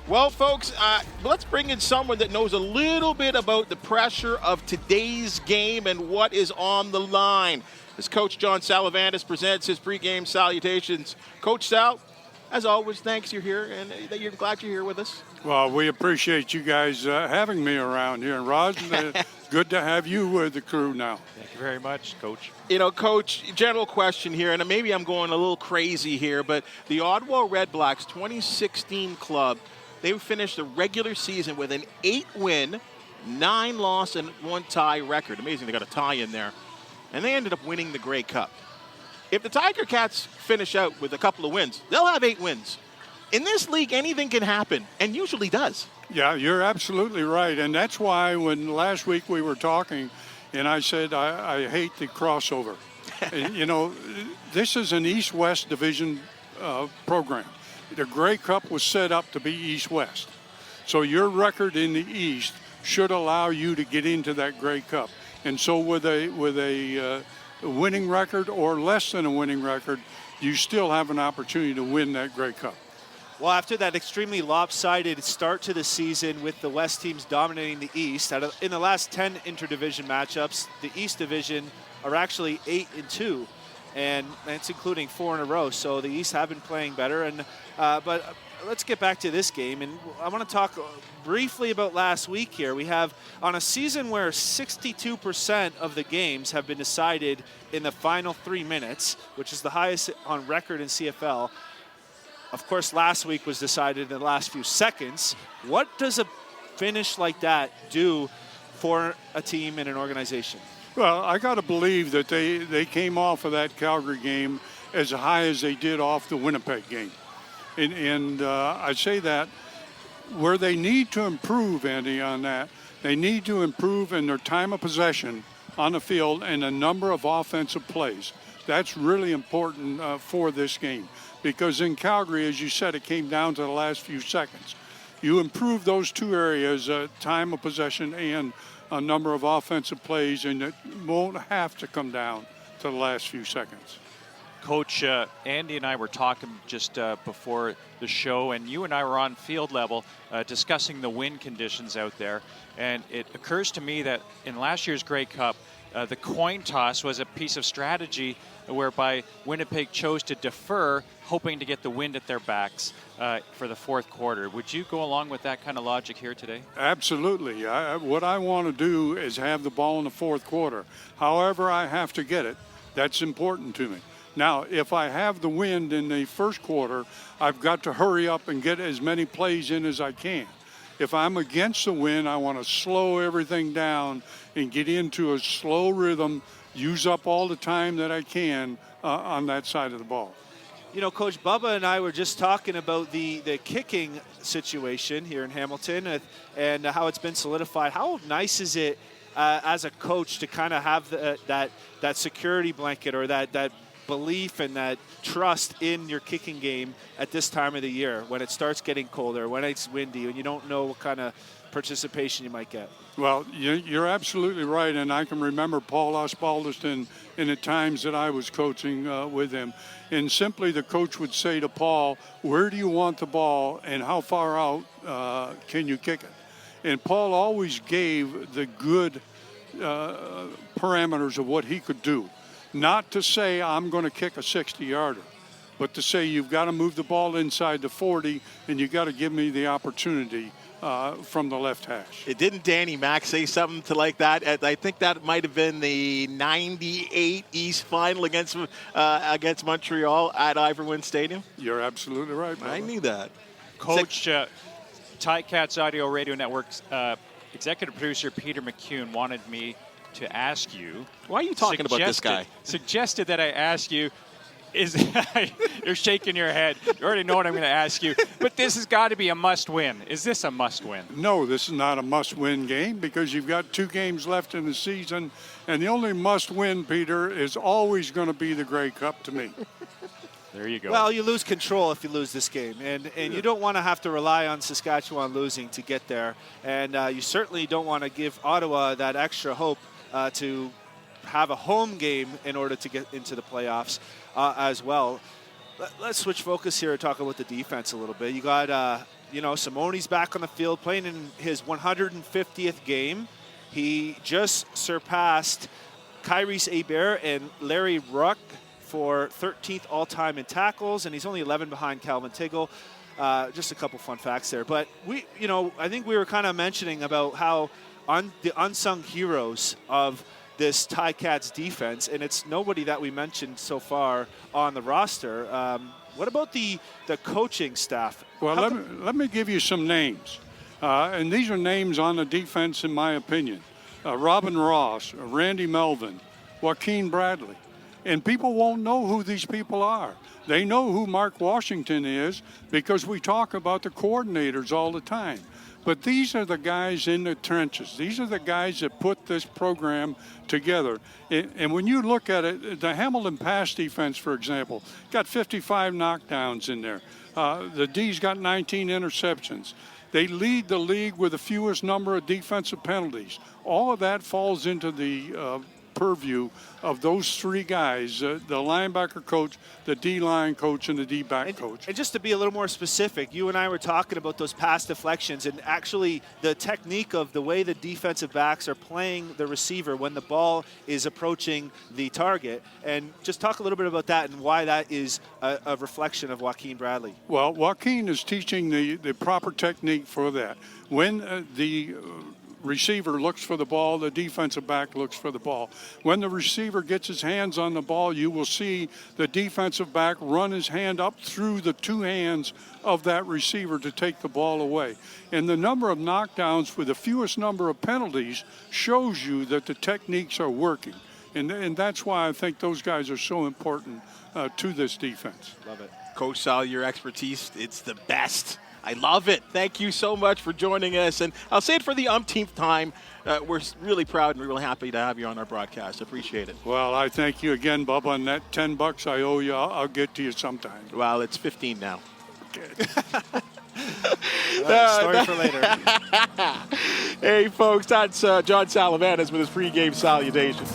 Well, folks, let's bring in someone that knows a little bit about the pressure of today's game and what is on the line. As Coach John Salavandis presents his pregame salutations. Coach Sal, as always, thanks you're here and that you're glad you're here with us. Well, we appreciate you guys having me around here. And Rod, good to have you with the crew now. Thank you very much, Coach. You know, Coach, general question here, and maybe I'm going a little crazy here, but the Ottawa Redblacks 2016 club, they finished the regular season with an 8-win, 9-loss, and 1-tie record. Amazing they got a tie in there. And they ended up winning the Grey Cup. If the Tiger-Cats finish out with a couple of wins, they'll have 8 wins. In this league, anything can happen, and usually does. Yeah, you're absolutely right. And that's why when last week we were talking, and I said I hate the crossover. You know, this is an East-West division program. The Grey Cup was set up to be East-West. So your record in the East should allow you to get into that Grey Cup. And so with a winning record or less than a winning record, you still have an opportunity to win that Grey Cup. Well, after that extremely lopsided start to the season with the West teams dominating the East, in the last 10 interdivision matchups, the East division are actually 8-2, and it's including 4 in a row. So the East have been playing better. But let's get back to this game, and I want to talk briefly about last week here. We have on a season where 62% of the games have been decided in the final 3 minutes, which is the highest on record in CFL. Of course, last week was decided in the last few seconds. What does a finish like that do for a team and an organization? Well, I got to believe that they came off of that Calgary game as high as they did off the Winnipeg game. And I say that where they need to improve, Andy, on that, they need to improve in their time of possession on the field and a number of offensive plays. That's really important for this game. Because in Calgary, as you said, it came down to the last few seconds. You improve those two areas, time of possession and a number of offensive plays, and it won't have to come down to the last few seconds. Coach, Andy and I were talking just before the show, and you and I were on field level discussing the wind conditions out there. And it occurs to me that in last year's Grey Cup, the coin toss was a piece of strategy whereby Winnipeg chose to defer, hoping to get the wind at their backs for the fourth quarter. Would you go along with that kind of logic here today? Absolutely. What I want to do is have the ball in the fourth quarter. However I have to get it, that's important to me. Now, if I have the wind in the first quarter, I've got to hurry up and get as many plays in as I can. If I'm against the wind, I want to slow everything down and get into a slow rhythm, use up all the time that I can on that side of the ball. You know, Coach Bubba and I were just talking about the kicking situation here in Hamilton and how it's been solidified. How nice is it as a coach to kind of have that security blanket or that belief and that trust in your kicking game at this time of the year when it starts getting colder, when it's windy, and you don't know what kind of participation you might get? Well, you're absolutely right, and I can remember Paul Osbaldiston in the times that I was coaching with him. And simply the coach would say to Paul, where do you want the ball and how far out can you kick it? And Paul always gave the good parameters of what he could do. Not to say I'm going to kick a 60-yarder, but to say you've got to move the ball inside the 40 and you've got to give me the opportunity from the left hash. Didn't Danny Mack say something to like that? I think that might have been the '98 East Final against Montreal at Ivor Stadium. You're absolutely right, Bubba. I knew that. Coach, Ticats Audio Radio Network's executive producer Peter McCune wanted me to ask you. Why are you talking about this guy? Suggested that I ask you, you're shaking your head. You already know what I'm going to ask you. But this has got to be a must-win. Is this a must-win? No, this is not a must-win game because you've got 2 games left in the season. And the only must-win, Peter, is always going to be the Grey Cup to me. There you go. Well, you lose control if you lose this game. And you don't want to have to rely on Saskatchewan losing to get there. And you certainly don't want to give Ottawa that extra hope to have a home game in order to get into the playoffs as well. Let's switch focus here and talk about the defense a little bit. You got Simone's back on the field playing in his 150th game. He just surpassed Kyrese Hebert and Larry Ruck for 13th all-time in tackles, and he's only 11 behind Calvin Tiggle. Just a couple fun facts there. But I think we were kind of mentioning about how the unsung heroes of this Ticats defense, and it's nobody that we mentioned so far on the roster. What about the coaching staff? Well, let me give you some names. And these are names on the defense, in my opinion. Robin Ross, Randy Melvin, Joaquin Bradley. And people won't know who these people are. They know who Mark Washington is because we talk about the coordinators all the time. But these are the guys in the trenches. These are the guys that put this program together. And when you look at it, the Hamilton pass defense, for example, got 55 knockdowns in there. The D's got 19 interceptions. They lead the league with the fewest number of defensive penalties. All of that falls into the purview of those three guys, the linebacker coach, the D-line coach, and the D-back coach. And just to be a little more specific, you and I were talking about those pass deflections and actually the technique of the way the defensive backs are playing the receiver when the ball is approaching the target. And just talk a little bit about that and why that is a reflection of Joaquin Bradley. Well, Joaquin is teaching the proper technique for that. When the receiver looks for the ball, the defensive back looks for the ball. When the receiver gets his hands on the ball, you will see the defensive back run his hand up through the two hands of that receiver to take the ball away. And the number of knockdowns with the fewest number of penalties shows you that the techniques are working. And that's why I think those guys are so important to this defense. Love it. Coach Sal, your expertise, it's the best. I love it. Thank you so much for joining us. And I'll say it for the umpteenth time. We're really proud and really happy to have you on our broadcast. Appreciate it. Well, I thank you again, Bubba. And that $10 I owe you, I'll get to you sometime. Well, it's 15 now. Okay. Story for later. Hey, folks, that's John Salavanis with his pregame salutation.